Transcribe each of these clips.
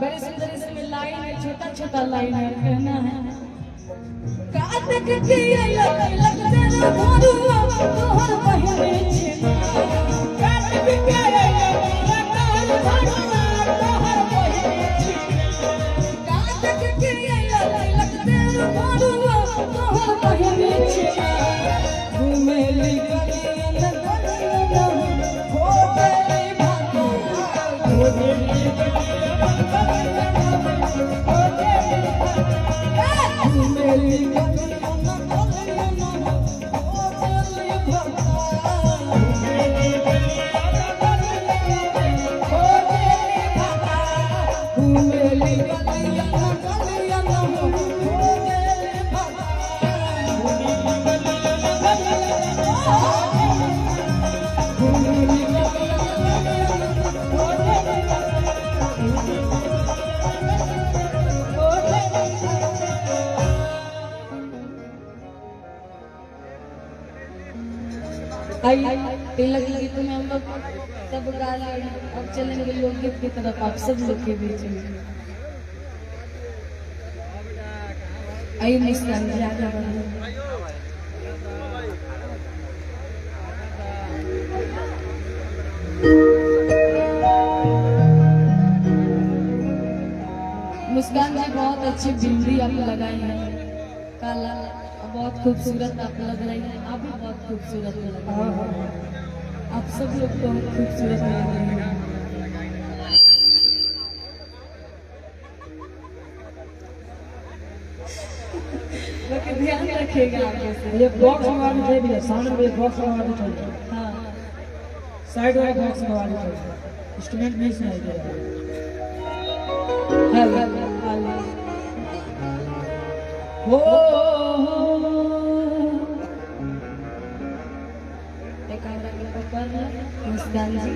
बड़े सुंदर इसमें लाइन है, छोटा छोटा लाइन है, कहना है कातक के लग तेरा धरुआ तोहर बहिने छेना कातक के लग तेरा धरुआ तोहर बहिने छेना कातक के लग तेरा धरुआ तोहर बहिने छेना घूमेली गलियां गलियां हो गई भागो घूमेली तिलक लगी तुम्हें हम लोग सब गा रहे। अब चलेंगे लोकगीत की तरफ, आप सब लोग के बीच में। आइए मुस्कान जी आगे बढ़िए। मुस्कान जी बहुत अच्छी बिंदी आप लगाई है, काला बहुत खूबसूरत आप लग रही है। आप भी बहुत खूबसूरत लग रही है, आप सब लोग बहुत खूबसूरत लग रहे हैं। लेकिन ध्यान रखिएगा आगे से। ये बॉक्स में आगे उठे दिया, सामने में बॉक्स में आगे उठे। हाँ, साइड वाले बॉक्स में आगे उठे, इंस्ट्रूमेंट नहीं सुनाई दे रहा। हेलो हेलो हो मुस्कान जी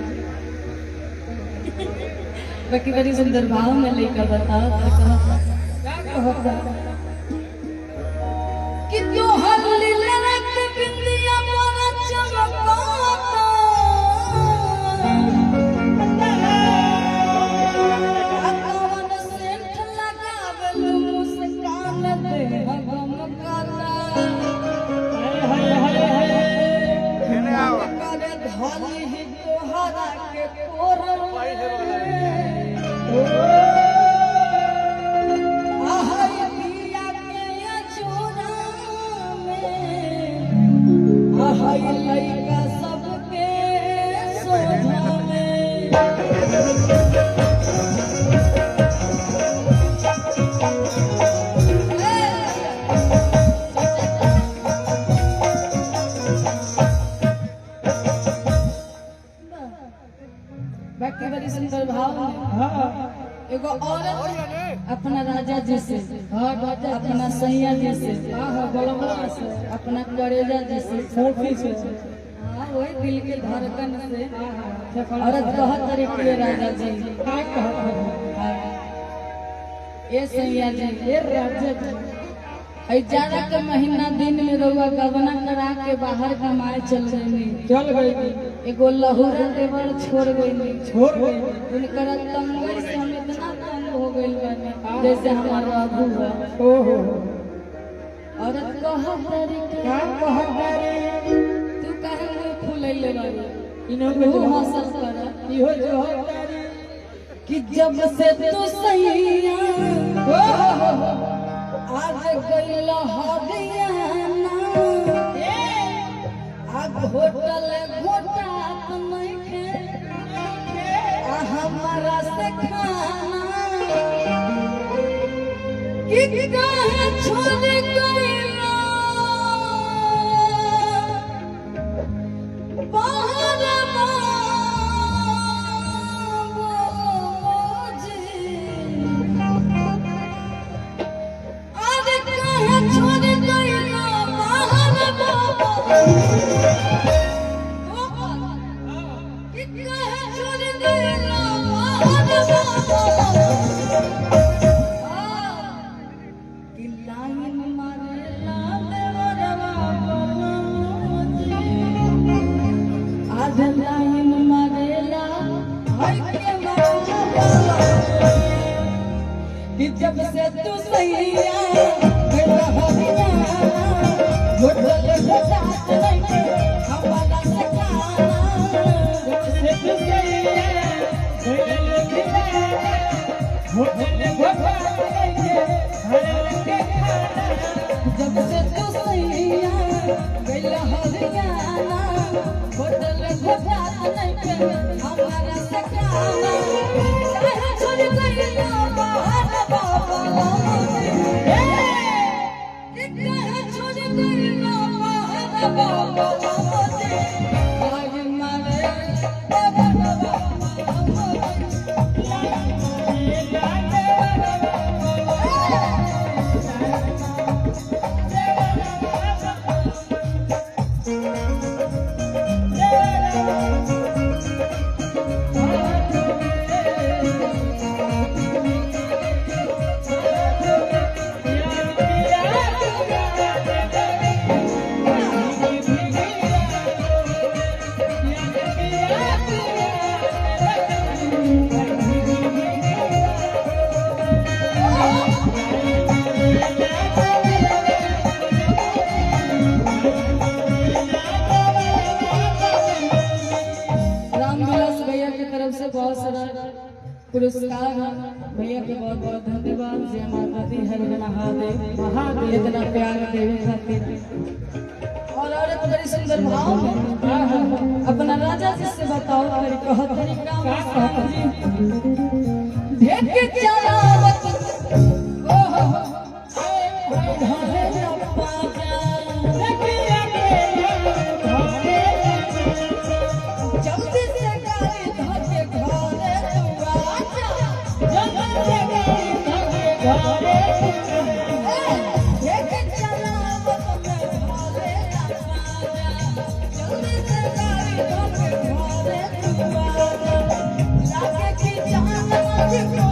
बाकी बड़ी सुंदर भाव में लेकर बताओ कि तू हल्ली लड़क बिंदिया मोरा चमकाता अकवन सेंट लगावलू मुस्कान दे हम काला हाय हाय हाय करे धोली ही तोहरा के कोरल लइका सबके सोझा में बाकी बड़ी सुंदर भाव है। एगो औरत अपना राजा जी से, हाँ राजा अपना सैया जी से, हाँ बलमवा से, अपना करेजा जी से, फोफी से, हाँ वही दिल के धड़कन से। हाँ औरत कहत तरीके राजा जी, क्या कहत है हाँ, ये सैया जी, ये राजा जी है जाड़ा के महीना दिन में रउआ गबना करा के बाहर कमाए चल गई, चल गई एगो लहुरा देवर छोड़ गई, छोड़ गई उनकर तंगई से हम इतना तंग हो गइल बानी जैसे हमारा अबू है। ओहो औरत कहत तरीके क्या कहत रे तू काहे मुंह फुलैले बानी, इनो तू को हंसल कर इहो जो तारी कि जब से तू सैया आज गइल हरियाणा, अब होटल घोटात नइखे हमारा से खाना, कि काहे छोड़ गइला बाहर जब से तू सैया मेरा हरियाणा होटल घोटात नइखे हमारा से खाना, जब से तू सैया गइल खिलाना होटल घोटात नइखे हमारा से खाना, जब से तू सैया गइल हरियाणा होटल घोटात नइखे हमारा से खाना, काहे छोड़ गइला बाहर बाबा हे काहे छोड़ गइला बाहर बाबा आज मारे बाबा बाबा बहुत सारा पुरस्कार भैया के बहुत बहुत धन्यवाद। जय माता दी, हर हर महादेव, महादेव इतना प्यार देवे खातिर। और औरत बड़ी सुंदर भाव में अपना राजा जी से बताओ हरि कहत हरि का भेट के चलावत ओहो धरे अप्पा जल्दी से गाड़ी धके घरे तू आजा, जल्दी से गाड़ी धके घरे भेट के चलावत घरे अप्पा जल्दी से गाड़ी धके घरे तू आजा, लागे की जान मुझको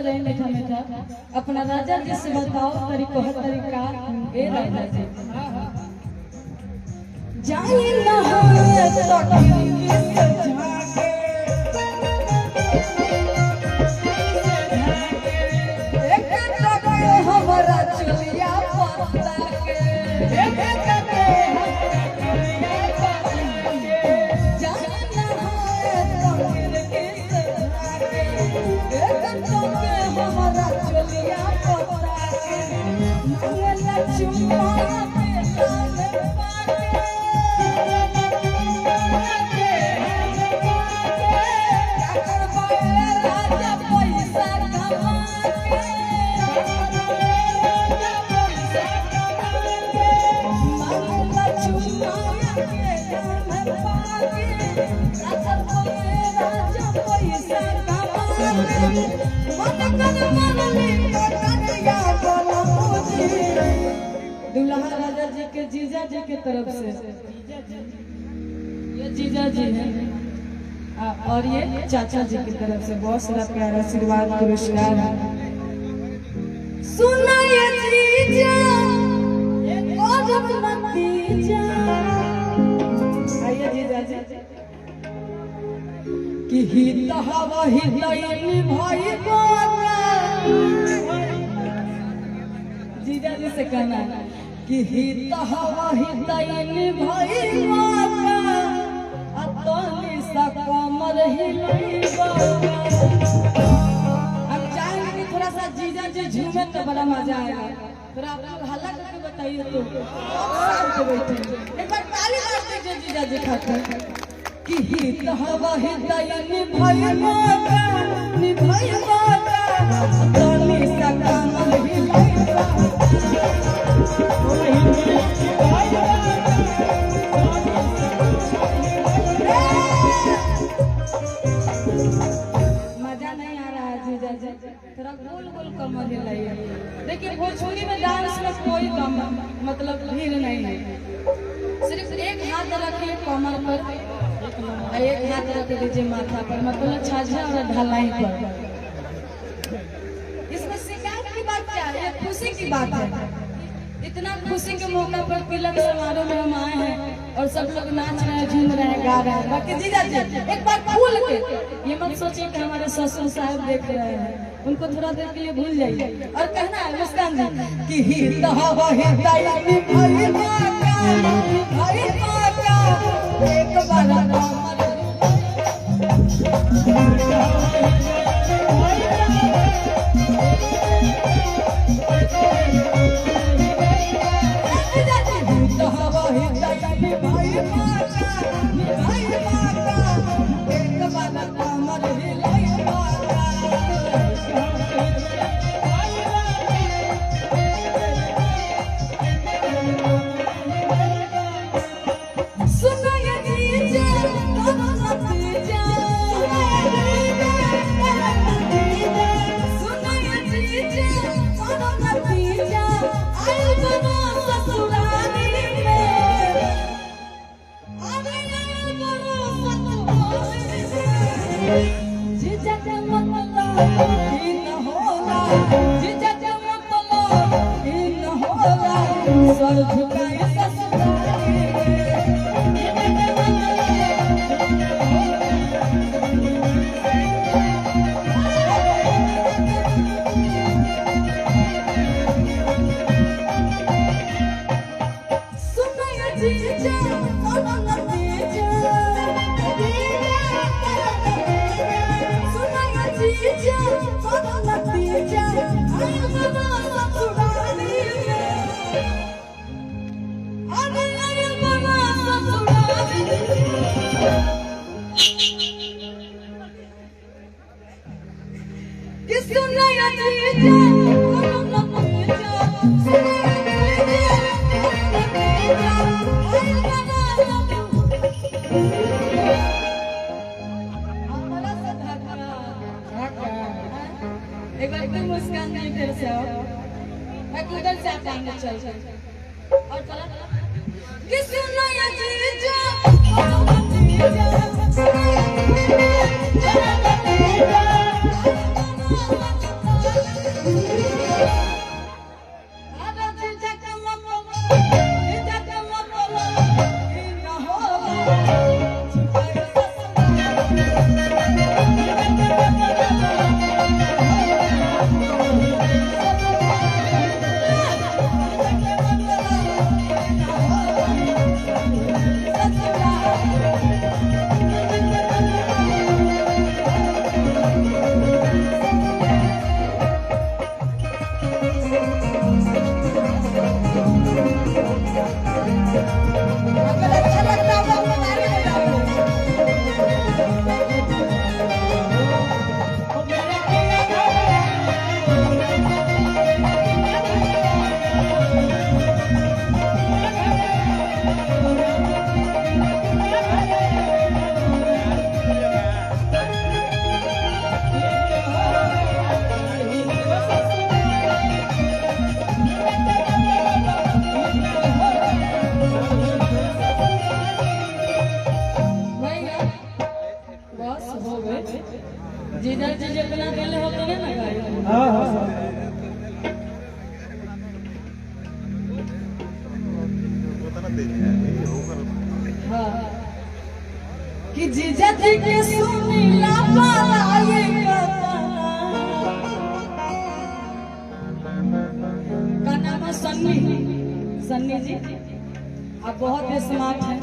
रहे मीठा मीठा अपना राजा जी से बताओ तरीका ए राजा जी जाई ना हमारा चुलिया पत्ता के दुल्हा राजा जी के जीजा जी के तरफ से ये जीजा जी है और ये चाचा जी की तरफ से बहुत सारा प्यारा आशीर्वाद पुरस्कार है। सुना ये जीजा और नतीजा आइए जीजा जी कि हित हवा हितैनी भाई बाका जीजा जी से कहना है कि हित हवा हितैनी भाई बाका अतनी सा कमर हिलाई बाका। अब चाहेंगे कि थोड़ा सा जीजा जी झूमे तो बड़ा मजा आएगा। फिर आप लोग हल्ला करके बताइए तो एक बार ताली मार दीजिए जीजा जी खाते कि हित हवा हितैनी भाई बाका निभाई बाका अतनी सा कमर हिलाई बाका। मजा नहीं आ रहा है जीजा जी थोड़ा गोल गोल कमर हिलाइए। देखिए भोजपुरी में डांस में कोई कम मतलब भीड़ नहीं है। सिर्फ एक हाथ रखिए कमर पर एक हाथ रख दीजिए माथा पर मतलब छाछा और ढलाई पर। इसमें शिकायत की बात क्या है? खुशी की बात है। इतना खुशी के मौका पर तिलक समारोह में हम आए हैं और सब लोग नाच रहे हैं झूम रहे हैं गा रहे हैं। बाकी जीजा जी एक बार भूल के ये मत सोचिए कि हमारे ससुर साहब देख रहे हैं, उनको थोड़ा देर के लिए भूल जाइए और कहना है मुस्कान जी कि हित हवा हितैनी भाई बाका एक बार सर झुकाए एक बार तुम मुस्कान नहीं फिर से आओ, मैं उधर से आप आएंगे चल और चला कि सुनो या जीजा हाँ कि जीजा जी के सुनीला पालाए का नाम है सन्नी। सन्नी जी आप बहुत स्मार्ट हैं,